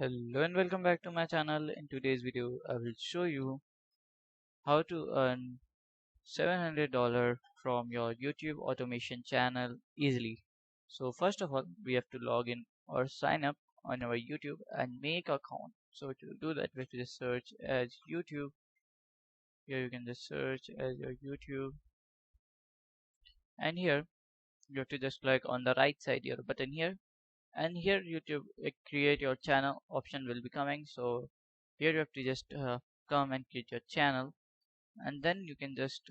Hello and welcome back to my channel. In today's video, I will show you how to earn $700 from your YouTube automation channel easily. So first of all, we have to log in or sign up on our YouTube and make account. So to do that, we have to just search as YouTube. Here you can just search as your YouTube, and here you have to just click on the right side your button here, and here YouTube create your channel option will be coming. So here you have to just come and create your channel, and then you can just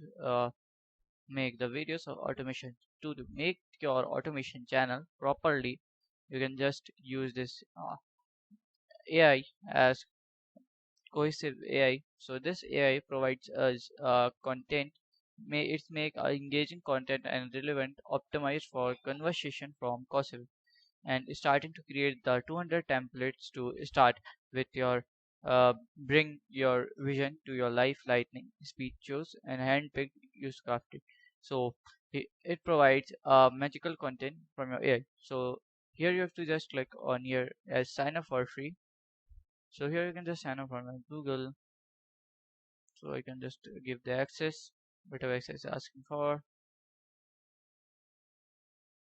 make the videos of automation. To make your automation channel properly, you can just use this AI as cohesive AI. So this AI provides us content. It's make engaging content and relevant, optimized for conversation from Cohesive, and starting to create the 200 templates to start with your bring your vision to your life. Lightning speed shows and handpicked use crafted. So it provides magical content from your AI. So here you have to just click on here as sign up for free. So here you can just sign up for my Google. So I can just give the access, whatever access asking for.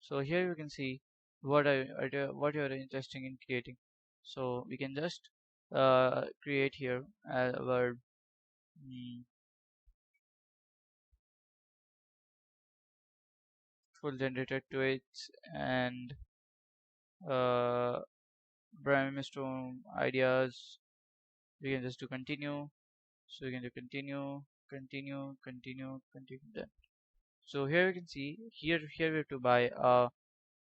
So here you can see what you are interested in creating. So we can just create here our mm, full generated tweets and uh, brainstorm ideas. We can just do continue. So we can do continue. Done. So here you can see here we have to buy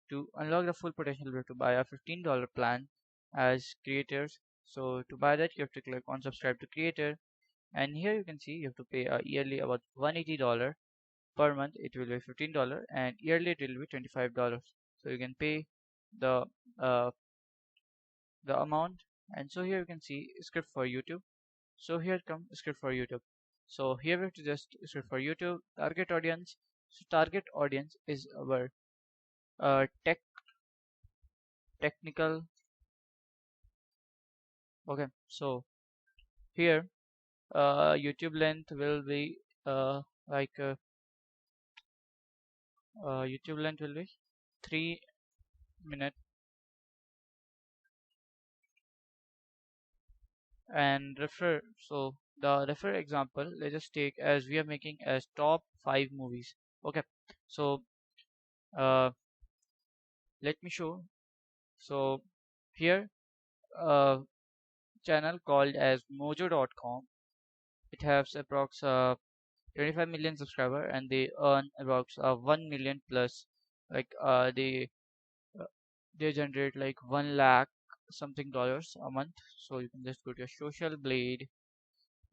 to unlock the full potential. We have to buy a $15 plan as creators. So to buy that, you have to click on subscribe to creator, and here you can see you have to pay yearly about $180. Per month it will be $15, and yearly it will be $25. So you can pay the uh, the amount. And so here you can see script for YouTube. So here come script for YouTube. So here we have to just script for YouTube target audience. So target audience is our technical. Okay, so here YouTube length will be like YouTube length will be 3 minutes. And refer, so the refer example, let's just take as we are making as top 5 movies. Okay, so uh, let me show. So here channel called as mojo.com, it has approx 25 million subscriber, and they earn about 1 million plus, like uh, they generate like 1 lakh something dollars a month. So you can just go to your social blade,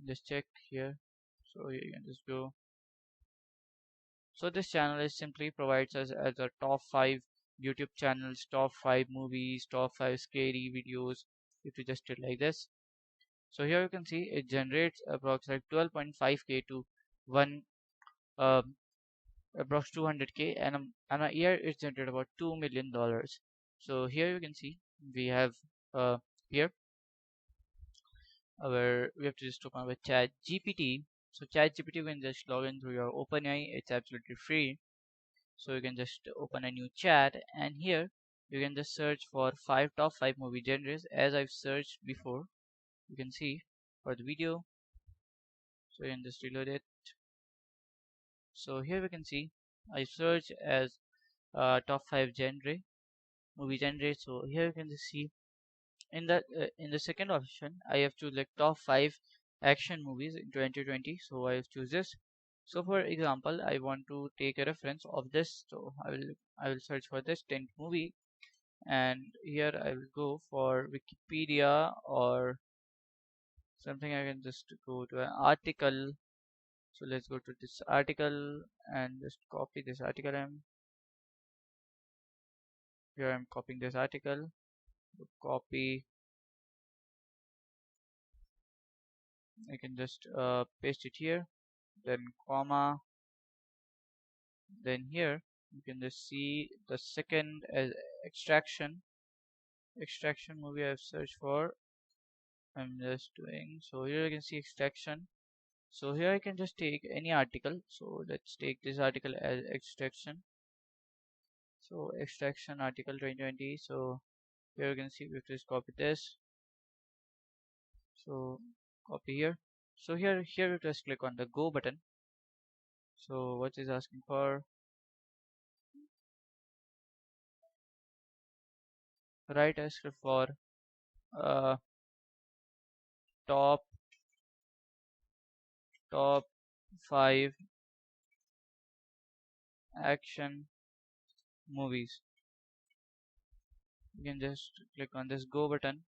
just check here. So you can just go. So this channel is simply provides us as a top 5 YouTube channels, top 5 movies, top 5 scary videos. If you just do it like this, so here you can see it generates approximately 12.5k to 1 um, approx 200k, and a year it generates about $2 million. So here you can see we have here our, we have to just open our chat GPT. So chat GPT, you can just log in through your OpenAI. It's absolutely free. So you can just open a new chat, and here you can just search for top 5 movie genres as I've searched before. You can see for the video. So you can just reload it. So here we can see I search as top 5 movie genre. So here you can just see in the second option I have to like top 5 action movies in 2020. So I have choose this. So for example, I want to take a reference of this. So I will search for this 10th movie, and here I will go for Wikipedia or something. I can just go to an article. So let's go to this article and just copy this article. I'm copying this article. Copy. I can just paste it here. Then comma. Then here you can just see the second as extraction. extraction movie I've searched for. I'm just doing, so here you can see extraction. So here I can just take any article. So let's take this article as extraction. So extraction article 2020. So here you can see we have to just copy this. So copy here. So here you just click on the go button. So what is asking for? Write a script for uh, top top 5 action movies. You can just click on this go button.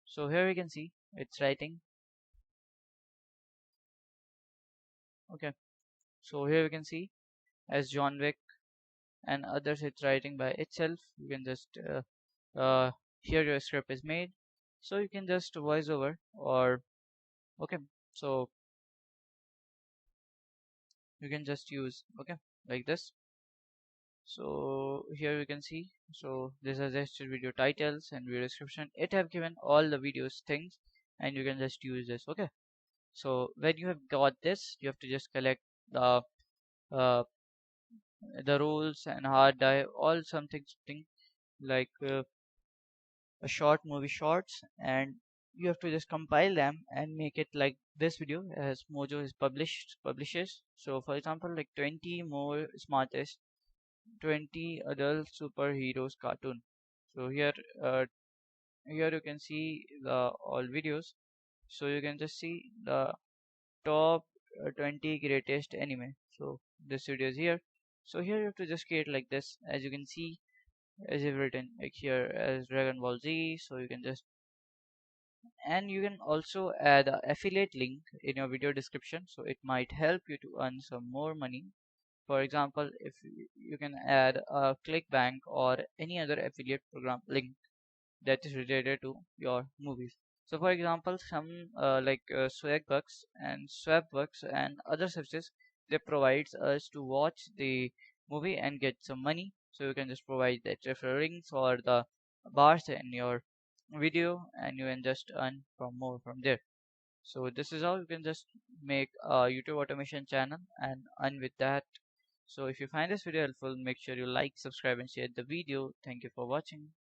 So here you can see it's writing. Okay. So here you can see as John Wick and others, it's writing by itself. You can just here your script is made. So you can just voice over or okay. So you can just use okay like this. So here you can see, so this is just video titles and video description. It have given all the videos things and you can just use this. Okay, so when you have got this, you have to just collect uh, the rules and hard drive, all something like a short movie shorts, and you have to just compile them and make it like this video as Mojo is publishes. So for example, like 20 more smartest 20 adult superheroes cartoon. So uh, here you can see the all videos. So you can just see the top 20 greatest anime. So this video is here. So here you have to just create like this, as you can see, as you've written like here as Dragon Ball Z. So you can just, and you can also add a affiliate link in your video description, so it might help you to earn some more money. For example, if you can add a ClickBank or any other affiliate program link that is related to your movies. So for example, some Swagbucks and Swapbucks and other services, they provides us to watch the movie and get some money. So you can just provide that referrals or the bars in your video and you can just earn from more from there. So this is how you can just make a YouTube automation channel and earn with that. So if you find this video helpful, make sure you like, subscribe and share the video. Thank you for watching.